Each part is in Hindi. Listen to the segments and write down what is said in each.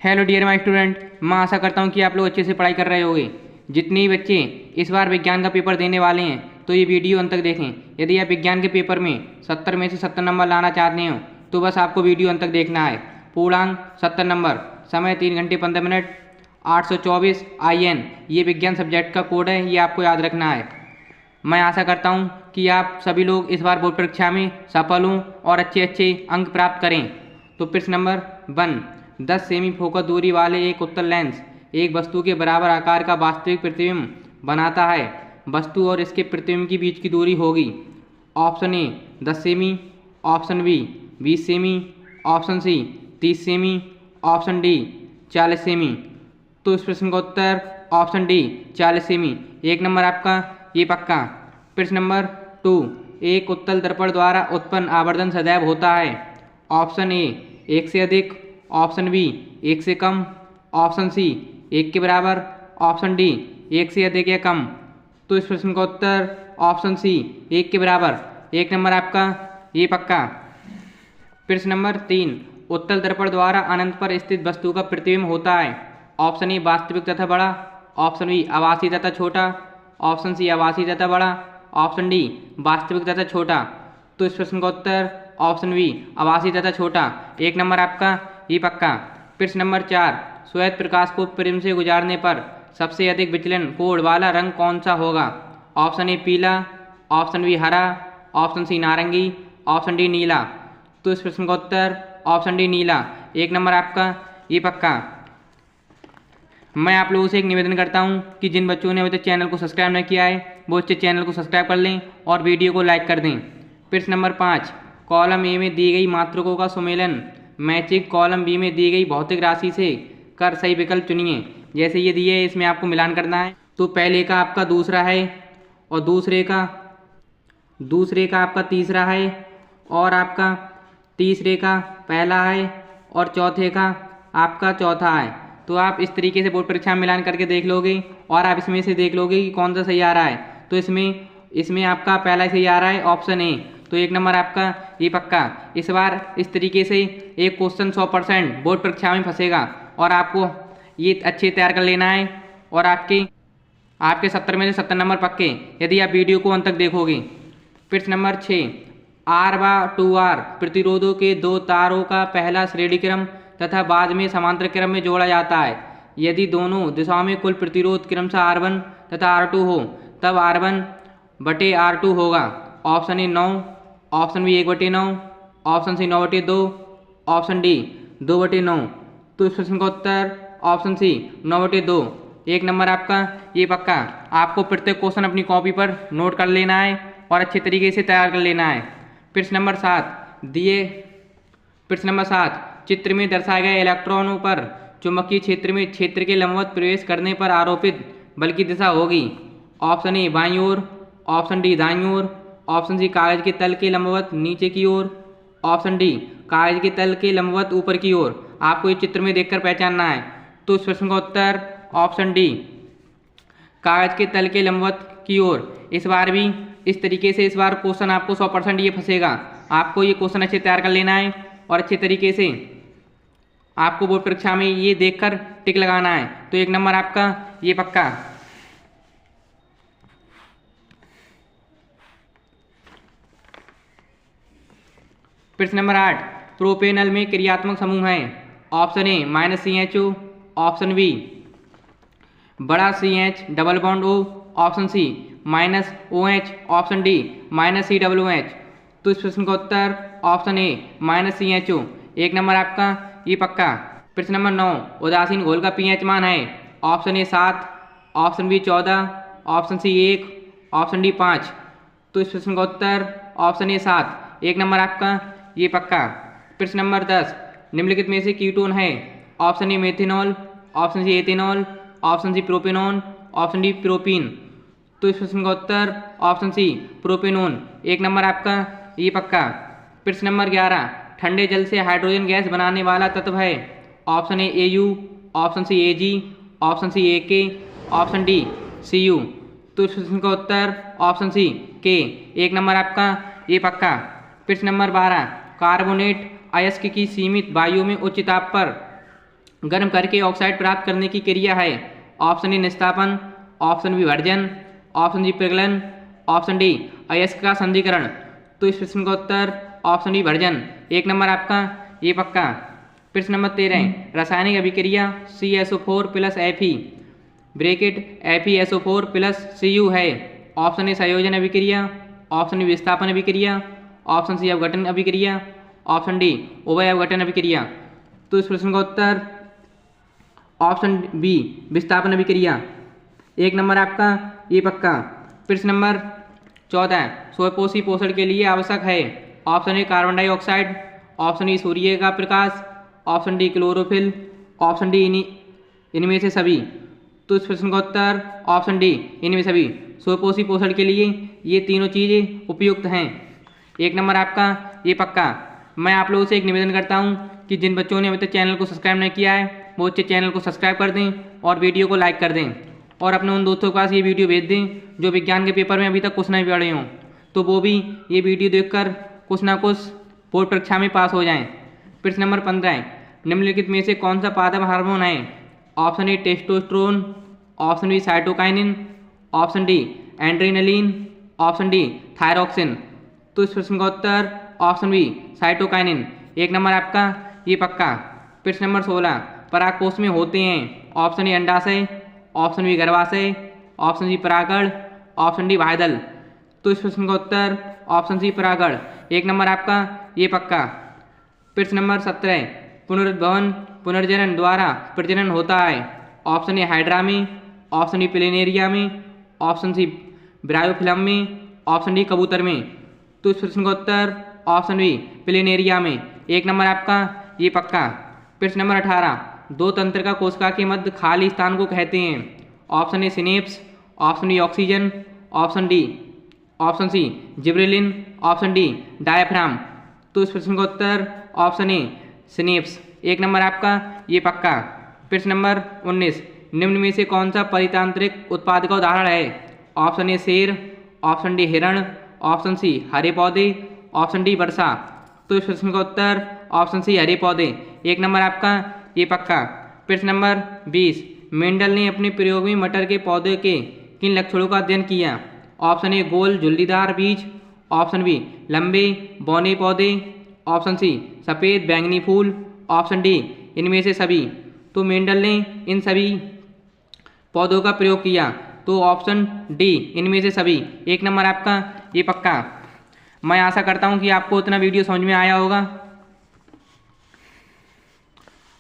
हेलो डियर माय स्टूडेंट, मैं आशा करता हूँ कि आप लोग अच्छे से पढ़ाई कर रहे होंगे। जितने भी बच्चे इस बार विज्ञान का पेपर देने वाले हैं तो ये वीडियो अंत तक देखें। यदि आप विज्ञान के पेपर में 70 में से 70 नंबर लाना चाहते हो तो बस आपको वीडियो अंत तक देखना है। पूर्णांक 70 नंबर, समय 3 घंटे 15 मिनट, 824 IN ये विज्ञान सब्जेक्ट का कोड है, ये आपको याद रखना है। मैं आशा करता हूँ कि आप सभी लोग इस बार बोर्ड परीक्षा में सफल हों और अच्छे अच्छे अंक प्राप्त करें। तो प्रश्न नंबर 1, 10 सेमी फोकस दूरी वाले एक उत्तल लेंस एक वस्तु के बराबर आकार का वास्तविक प्रतिबिंब बनाता है। वस्तु और इसके प्रतिबिंब के बीच की दूरी होगी। ऑप्शन ए 10 सेमी, ऑप्शन बी 20 सेमी, ऑप्शन सी 30 सेमी, ऑप्शन डी 40 सेमी। तो इस प्रश्न का उत्तर ऑप्शन डी 40 सेमी। 1 नंबर आपका ये पक्का। प्रश्न नंबर 2, एक उत्तल दर्पण द्वारा उत्पन्न आवर्धन सदैव होता है। ऑप्शन ए 1 से अधिक, ऑप्शन बी 1 से कम, ऑप्शन सी 1 के बराबर, ऑप्शन डी 1 से अधिक या कम। तो इस प्रश्न का उत्तर ऑप्शन सी 1 के बराबर। 1 नंबर आपका ये पक्का। प्रश्न नंबर 3, उत्तल दर्पण द्वारा अनंत पर स्थित वस्तु का प्रतिबिंब होता है। ऑप्शन ए वास्तविक तथा बड़ा, ऑप्शन बी आभासी तथा छोटा, ऑप्शन सी आभासी तथा बड़ा, ऑप्शन डी वास्तविक तथा छोटा। तो इस प्रश्न का उत्तर ऑप्शन बी आभासी तथा छोटा। 1 नंबर आपका ये पक्का। प्रश्न नंबर 4, श्वेत प्रकाश को प्रिज्म से गुजारने पर सबसे अधिक विचलन कोण वाला रंग कौन सा होगा। ऑप्शन ए पीला, ऑप्शन बी हरा, ऑप्शन सी नारंगी, ऑप्शन डी नीला। तो इस प्रश्न का उत्तर ऑप्शन डी नीला। 1 नंबर आपका ये पक्का। मैं आप लोगों से एक निवेदन करता हूं कि जिन बच्चों ने अभी तक चैनल को सब्सक्राइब नहीं किया है वो इस चैनल को सब्सक्राइब कर लें और वीडियो को लाइक कर दें। प्रश्न नंबर 5, कॉलम ए में दी गई मात्रकों का सुमेलन मैचिंग कॉलम बी में दी गई भौतिक राशि से कर सही विकल्प चुनिए। जैसे ये दिए इसमें आपको मिलान करना है। तो पहले का आपका दूसरा है और दूसरे का आपका तीसरा है और आपका तीसरे का पहला है और चौथे का आपका चौथा है। तो आप इस तरीके से बोर्ड परीक्षा में मिलान करके देख लोगे और आप इसमें से देख लोगे कि कौन सा सही आ रहा है। तो इसमें आपका पहला सही आ रहा है ऑप्शन ए। तो 1 नंबर आपका ये पक्का। इस बार इस तरीके से एक क्वेश्चन 100% बोर्ड परीक्षा में फंसेगा और आपको ये अच्छे तैयार कर लेना है और आपके 70 में से 70 नंबर पक्के यदि आप वीडियो को अंत तक देखोगे। प्रश्न नंबर 6, R/2R प्रतिरोधों के 2 तारों का पहला श्रेणी क्रम तथा बाद में समांतर क्रम में जोड़ा जाता है। यदि दोनों दिशाओं में कुल प्रतिरोध क्रमशः R1 तथा R2 हो तब R1/R2 होगा। Option A 9, option B 1/9, option C 9/2, option D 2/9। तो इस प्रश्न का उत्तर ऑप्शन सी 9/2। 1 नंबर आपका ये पक्का। आपको प्रत्येक क्वेश्चन अपनी कॉपी पर नोट कर लेना है और अच्छे तरीके से तैयार कर लेना है। प्रश्न नंबर 7, चित्र में दर्शाए गए इलेक्ट्रॉनों पर चुंबकीय क्षेत्र में क्षेत्र के लंबवत प्रवेश करने पर आरोपित बल की दिशा होगी। ऑप्शन ए बाईं ओर, ऑप्शन डी दाईं ओर, ऑप्शन सी कागज के तल के लंबवत नीचे की ओर, ऑप्शन डी कागज के तल के लंबवत ऊपर की ओर। आपको ये चित्र में देखकर पहचानना है। तो इस प्रश्न का उत्तर ऑप्शन डी कागज के तल के लंबवत की ओर। इस बार भी इस तरीके से इस बार क्वेश्चन आपको 100% ये फंसेगा। आपको ये क्वेश्चन अच्छे तैयार कर लेना है और अच्छे तरीके से आपको बोर्ड परीक्षा में ये देखकर टिक लगाना है। तो 1 नंबर आपका ये पक्का। प्रश्न नंबर 8, प्रोपेनल में क्रियात्मक समूह है। Option A -CHO, option B बड़ा CH double bond O, option C -OH, option D -COOH। तो इस प्रश्न का उत्तर ऑप्शन ए -CHO। 1 नंबर आपका ये पक्का। प्रश्न नंबर 9, उदासीन घोल का pH मान है। Option A 7, option B 14, option C 1, option D 5। तो इस प्रश्न का उत्तर ऑप्शन ए 7। 1 नंबर आपका ये पक्का। प्रश्न नंबर 10, निम्नलिखित में से कीटोन है। Option A methanol, option C ethanol, option C propanone, option D propene. तो इस प्रश्न का उत्तर ऑप्शन सी प्रोपेनॉन। 1 नंबर आपका ये पक्का। प्रश्न नंबर 11, ठंडे जल से हाइड्रोजन गैस बनाने वाला तत्व है। Option A AU, option C AG, option C AK, option D CU। तो इस प्रश्न का उत्तर ऑप्शन सी K। 1 नंबर आपका ये पक्का। प्रश्न नंबर 12, कार्बोनेट अयस्क की सीमित वायु में उच्च ताप पर गर्म करके ऑक्साइड प्राप्त करने की क्रिया है? ऑप्शन ए निस्तापन, ऑप्शन बी विभाजन, ऑप्शन सी पिघलन, ऑप्शन डी अयस्क का संधिकरण। तो इस प्रश्न का उत्तर ऑप्शन डी विभाजन। 1 नंबर आपका ये पक्का। प्रश्न नंबर 13 रासायनिक अभिक्रिया CSO4 plus Fe bracket FeSO4 plus Cu है। ऑप्शन ए संयोजन अभिक्रिया, ऑप्शन बी विस्थापन अभिक्रिया, ऑप्शन सी अवघटन अभिक्रिया, ऑप्शन डी उभय अवघटन अभिक्रिया। तो इस प्रश्न का उत्तर ऑप्शन बी विस्थापन अभिक्रिया। 1 नंबर आपका ये पक्का। प्रश्न नंबर 14 स्वयंपोषी पोषण के लिए आवश्यक है? Option A carbon dioxide, option E सूर्य का प्रकाश, option D chlorophyll, option D इनमें से सभी। तो इस प्रश्न का उत्तर ऑप्शन डी इनमें सभी। स्वयंपोषी पोषण के लिए ये तीनों चीज़ें उपयुक्त हैं। 1 नंबर आपका ये पक्का। मैं आप लोगों से एक निवेदन करता हूँ कि जिन बच्चों ने अभी तक चैनल को सब्सक्राइब नहीं किया है वो बच्चे चैनल को सब्सक्राइब कर दें और वीडियो को लाइक कर दें और अपने उन दोस्तों के पास ये वीडियो भेज दें जो विज्ञान के पेपर में अभी तक कुछ नहीं पढ़े हों, तो वो भी ये वीडियो देखकर कुछ ना कुछ बोर्ड परीक्षा में पास हो जाएं। प्रश्न नंबर 15 निम्नलिखित में से कौन सा पादप हार्मोन है? Option A testosterone, option B cytokinin, option D adrenaline, option D thyroxine. तो इस प्रश्न का उत्तर ऑप्शन बी साइटोकाइनिन। 1 नंबर आपका ये पक्का। प्रश्न नंबर 16 परागकोश में होते हैं? ऑप्शन ए अंडाशय, ऑप्शन बी गर्भाशय, ऑप्शन सी परागण, ऑप्शन डी बाह्यदल। तो इस प्रश्न का उत्तर ऑप्शन सी परागण। 1 नंबर आपका ये पक्का। प्रश्न नंबर 17 पुनरुद्भवन पुनर्जनन द्वारा प्रजनन होता है? ऑप्शन ए हाइड्रा में, ऑप्शन डी प्लेनेरिया में, ऑप्शन सी ब्रायोफिलम में, ऑप्शन डी कबूतर में। तो इस प्रश्न का उत्तर ऑप्शन बी प्लेनेरिया में। 1 नंबर आपका ये पक्का। प्रश्न नंबर 18 दो तंत्रिका कोशिका के मध्य खाली स्थान को कहते हैं? Option A synapse, option B oxygen, option C gibberellin, option D diaphragm. तो इस प्रश्न का उत्तर ऑप्शन ए सिनेप्स। 1 नंबर आपका ये पक्का। प्रश्न नंबर 19 निम्न में से कौन सा परितांत्रिक उत्पाद का उदाहरण है? ऑप्शन ए शेर, ऑप्शन डी हिरण, ऑप्शन सी हरे पौधे, ऑप्शन डी वर्षा। तो इस प्रश्न का उत्तर ऑप्शन सी हरे पौधे। 1 नंबर आपका ये पक्का। प्रश्न नंबर 20 मेंडल ने अपने प्रयोग में मटर के पौधे के किन लक्षणों का अध्ययन किया? ऑप्शन ए गोल झुर्रीदार बीज, ऑप्शन बी लंबे बौने पौधे, ऑप्शन सी सफ़ेद बैंगनी फूल, ऑप्शन डी इनमें से सभी। तो मेंडल ने इन सभी पौधों का प्रयोग किया, तो ऑप्शन डी इनमें से सभी। 1 नंबर आपका ये पक्का। मैं आशा करता हूँ कि आपको उतना वीडियो समझ में आया होगा।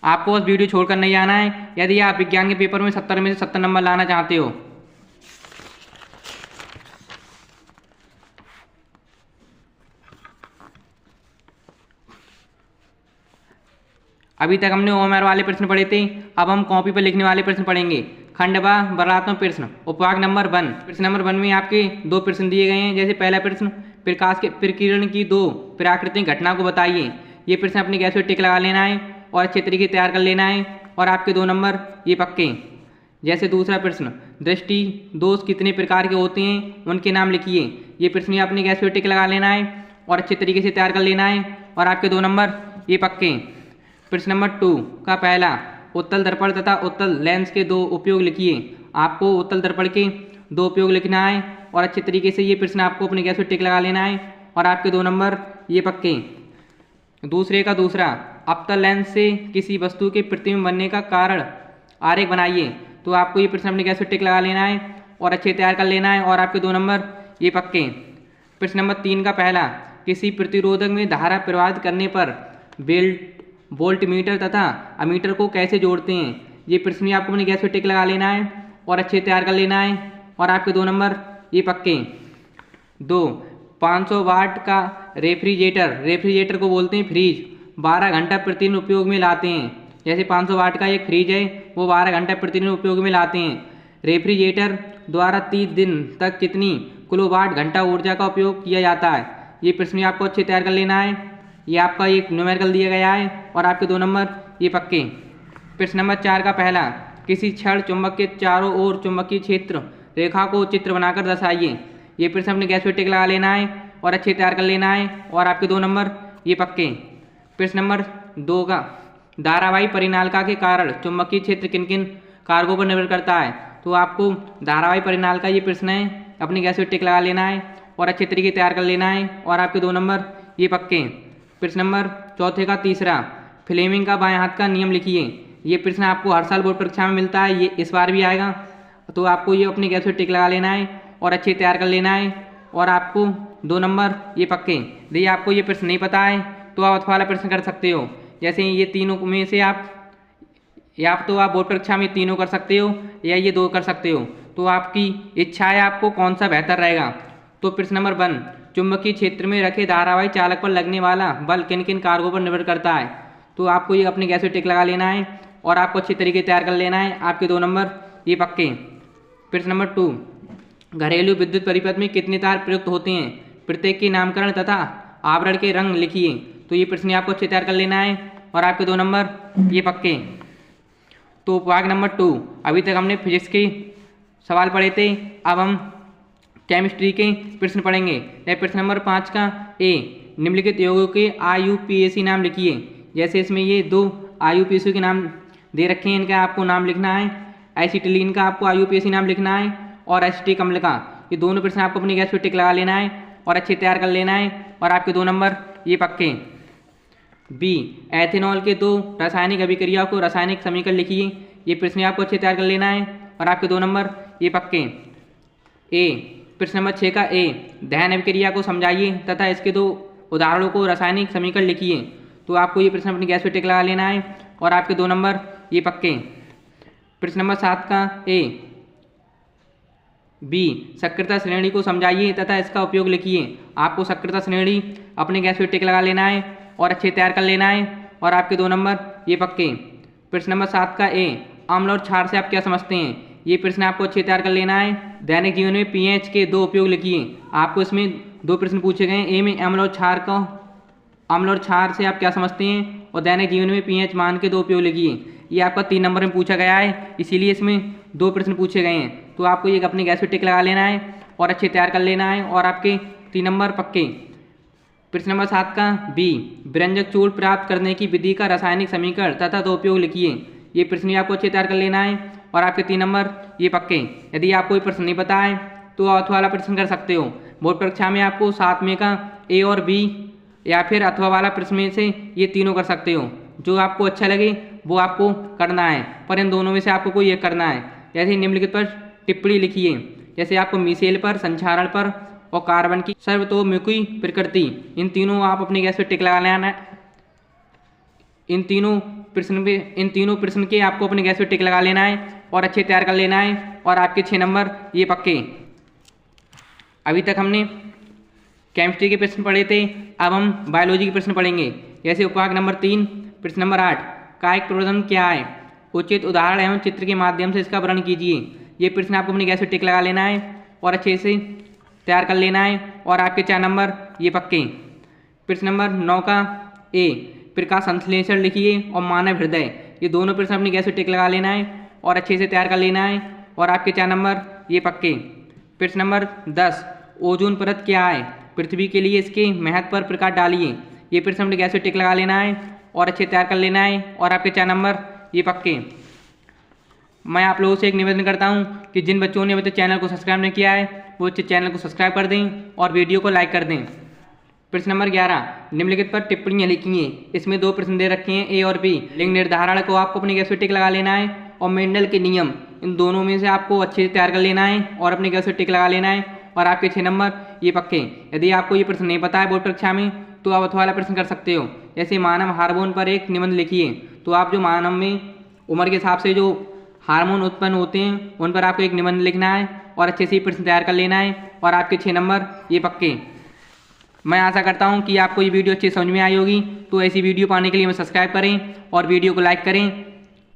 आपको बस वीडियो छोड़कर नहीं आना है यदि आप विज्ञान के पेपर में 70 में से 70 नंबर लाना चाहते हो। अभी तक हमने ओमर वाले प्रश्न पढ़े थे, अब हम कॉपी पर लिखने वाले प्रश्न पढ़ेंगे। खंडवा वर्णात्मक प्रश्न उपभाग नंबर 1। प्रश्न नंबर 1 में आपके 2 प्रश्न दिए गए हैं। जैसे पहला प्रश्न प्रकाश के प्रकीर्णन की 2 प्राकृतिक घटना को बताइए। ये प्रश्न अपने गैस पर टिक लगा लेना है और अच्छे तरीके से तैयार कर लेना है और आपके 2 नंबर ये पक्के। जैसे दूसरा प्रश्न दृष्टि दोष कितने प्रकार के होते हैं उनके नाम लिखिए। ये प्रश्न भी अपने गैस पर टिक लगा लेना है और अच्छे तरीके से तैयार कर लेना है और आपके 2 नंबर ये पक्के। प्रश्न नंबर 2 का पहला उत्तल दर्पण तथा उत्तल लेंस के 2 उपयोग लिखिए। आपको उत्तल दर्पण के 2 उपयोग लिखना है और अच्छे तरीके से ये प्रश्न आपको अपने गैस पर टिक लगा लेना है और आपके 2 नंबर ये पक्के। दूसरे का दूसरा अवतल लेंस से किसी वस्तु के प्रतिबिंब बनने का कारण आरेख बनाइए। तो आपको ये प्रश्न अपने गैस पर टिक लगा लेना है और अच्छे तैयार कर लेना है और आपके 2 नंबर ये पक्के। प्रश्न नंबर 3 का पहला किसी प्रतिरोधक में धारा प्रवाहित करने पर वोल्टमीटर तथा अमीटर को कैसे जोड़ते हैं। ये प्रश्न भी आपको अपने गैस पर टिक लगा लेना है और अच्छे तैयार कर लेना है और आपके 2 नंबर ये पक्के। 2 500 वाट का रेफ्रिजरेटर को बोलते हैं फ्रीज, 12 घंटा प्रतिदिन उपयोग में लाते हैं। जैसे 500 वाट का एक फ्रीज है वो 12 घंटा प्रतिदिन उपयोग में लाते हैं। रेफ्रिजरेटर द्वारा 30 दिन तक कितनी किलोवाट घंटा ऊर्जा का उपयोग किया जाता है। ये प्रश्न भी आपको अच्छे तैयार कर लेना है। ये आपका एक न्यूमेरिकल दिया गया है और आपके 2 नंबर ये पक्के। प्रश्न नंबर 4 का पहला किसी क्षण चुंबक के चारों ओर चुंबकीय क्षेत्र रेखा को चित्र बनाकर दर्शाइए। ये प्रश्न अपने गैस पर टिक लगा लेना है और अच्छे तैयार कर लेना है और आपके 2 नंबर ये पक्के। प्रश्न नंबर 2 का धारावाही परिनालिका के कारण चुंबकीय क्षेत्र किन किन कारकों पर निर्भर करता है। तो आपको धारावाही परिनालिका ये प्रश्न है, अपनी गैस पे टिक लगा लेना है और अच्छे तरीके तैयार कर लेना है। और आपके 2 नंबर ये पक्के। प्रश्न नंबर चौथे का तीसरा, फ्लेमिंग का बाएं हाथ का नियम लिखिए। ये प्रश्न आपको हर साल बोर्ड परीक्षा में मिलता है, ये इस बार भी आएगा। तो आपको ये अपनी गैस पे टिक लगा लेना है और अच्छे तैयार कर लेना है। और आपको 2 नंबर ये पक्के। यदि आपको ये प्रश्न नहीं पता है तो आप अथवा वाला प्रश्न कर सकते हो। जैसे ये तीनों में से आप तो आप बोर्ड परीक्षा में तीनों कर सकते हो या ये 2 कर सकते हो। तो आपकी इच्छा है आपको कौन सा बेहतर रहेगा। तो प्रश्न नंबर 1, चुंबकीय क्षेत्र में रखे धारावाही चालक पर लगने वाला बल किन किन कारकों पर निर्भर करता है। तो आपको ये अपनी गैस पे टिक लगा लेना है और आपको अच्छी तरीके तैयार कर लेना है। आपके 2 नंबर ये पक्के। प्रश्न नंबर 2, घरेलू विद्युत परिपथ में कितने तार प्रयुक्त होते हैं, प्रत्येक के नामकरण तथा आवरण के रंग लिखिए। तो ये प्रश्न आपको अच्छे तैयार कर लेना है और आपके 2 नंबर ये पक्के। तो भाग नंबर 2, अभी तक हमने फिजिक्स के सवाल पढ़े थे, अब हम केमिस्ट्री के प्रश्न पढ़ेंगे। प्रश्न नंबर 5 का ए, निम्नलिखित यौगिकों के IUPAC नाम लिखिए। जैसे इसमें ये 2 IUPAC के नाम दे रखे हैं, इनका आपको नाम लिखना है। एसिटिलीन का आपको IUPAC नाम लिखना है और एसिटिक अम्ल का। ये दोनों प्रश्न आपको अपनी गैस पे टिक लगा लेना है और अच्छे तैयार कर लेना है और आपके 2 नंबर ये पक्के। बी, एथेनॉल के 2 रासायनिक अभिक्रियाओं को रासायनिक समीकरण लिखिए। ये प्रश्न आपको अच्छे तैयार कर लेना है और आपके 2 नंबर ये पक्के। ए, प्रश्न नंबर 6 का ए, दहन अभिक्रिया को समझाइए तथा इसके 2 उदाहरणों को रासायनिक समीकरण लिखिए। तो आपको ये प्रश्न अपनी गैस पे टिक लगा लेना है और आपके 2 नंबर ये पक्के। प्रश्न नंबर 7 का ए, बी, सक्रियता श्रेणी को समझाइए तथा इसका उपयोग लिखिए। आपको सक्रियता श्रेणी अपने गैस पे टिक लगा लेना है और अच्छे तैयार कर लेना है और आपके 2 नंबर ये पक्के। प्रश्न नंबर 7 का ए, अम्ल और क्षार से आप क्या समझते हैं। ये प्रश्न आपको अच्छे तैयार कर लेना है। दैनिक जीवन में pH के 2 उपयोग लिखिए। आपको इसमें 2 प्रश्न पूछे गए हैं। ए में अम्ल और क्षार से आप क्या समझते हैं और दैनिक जीवन में pH मान के 2 उपयोग लिखिए। ये आपका 3 नंबर में पूछा गया है, इसीलिए इसमें 2 प्रश्न पूछे गए हैं। तो आपको ये अपनी गैस पे टिक लगा लेना है और अच्छे तैयार कर लेना है और आपके 3 नंबर पक्के। प्रश्न नंबर 7 का बी, व्यंजक चूर्ण प्राप्त करने की विधि का रासायनिक समीकरण तथा 2 उपयोग लिखिए। ये प्रश्न आपको अच्छे तैयार कर लेना है और आपके 3 नंबर ये पक्के। यदि आपको ये प्रश्न नहीं पता है तो अथवा वाला प्रश्न कर सकते हो। बोर्ड परीक्षा में आपको 7 में का ए और बी या फिर अथवा वाला प्रश्न में से ये तीनों कर सकते हो। जो आपको अच्छा लगे वो आपको करना है, पर इन दोनों में से आपको कोई एक करना है। जैसे निम्नलिखित पर टिप्पणी लिखिए। जैसे आपको मिसेल पर, संक्षारण पर और कार्बन की सर्वतोमुखी प्रकृति, इन तीनों आप अपनी गैस पे टिक लगा लेना है। इन तीनों प्रश्न के आपको अपनी गैस पे टिक लगा लेना है और अच्छे तैयार कर लेना है और आपके 6 नंबर ये पक्के। अभी तक हमने केमिस्ट्री के प्रश्न पढ़े थे, अब हम बायोलॉजी के प्रश्न पढ़ेंगे। जैसे उपभाग नंबर 3, प्रश्न नंबर 8, कायिक प्रवर्धन क्या है, उचित उदाहरण एवं चित्र के माध्यम से इसका वर्णन कीजिए। ये प्रश्न आपको अपनी गैस पे टिक लगा लेना है और अच्छे से तैयार कर लेना है और आपके 4 नंबर ये पक्के। प्रश्न नंबर 9 का ए, प्रकाश संश्लेषण लिखिए और मानव हृदय, ये दोनों प्रश्न अपनी गैस पे टिक लगा लेना है और अच्छे से तैयार कर लेना है और आपके 4 नंबर ये पक्के। प्रश्न नंबर 10, ओजोन परत क्या है, पृथ्वी के लिए इसके महत्व पर प्रकाश डालिए। ये प्रश्न अपनी गैस पे टिक लगा लेना है और अच्छे तैयार कर लेना है और आपके 4 नंबर ये पक्के। मैं आप लोगों से एक निवेदन करता हूं कि जिन बच्चों ने अभी तक चैनल को सब्सक्राइब नहीं किया है वो चैनल को सब्सक्राइब कर दें और वीडियो को लाइक कर दें। प्रश्न नंबर 11, निम्नलिखित पर टिप्पणियाँ लिखिए। इसमें 2 प्रश्न दे रखे हैं, ए और बी। लिंग निर्धारण को आपको अपनी गैस पे टिक लगा लेना है और मेंडल के नियम, इन दोनों में से आपको अच्छे से तैयार कर लेना है और अपनी गैस पे टिक लगा लेना है और आपके 6 नंबर ये पक्के। यदि आपको ये प्रश्न नहीं पता है बोर्ड परीक्षा में तो आप अथवा वाला प्रश्न कर सकते हो। जैसे मानव हार्मोन पर एक निबंध लिखिए। तो आप जो मानव में उम्र के हिसाब से जो हार्मोन उत्पन्न होते हैं उन पर आपको एक निबंध लिखना है और अच्छे से प्रश्न तैयार कर लेना है और आपके 6 नंबर ये पक्के। मैं आशा करता हूं कि आपको ये वीडियो अच्छी समझ में आई होगी। तो ऐसी वीडियो पाने के लिए हमें सब्सक्राइब करें और वीडियो को लाइक करें।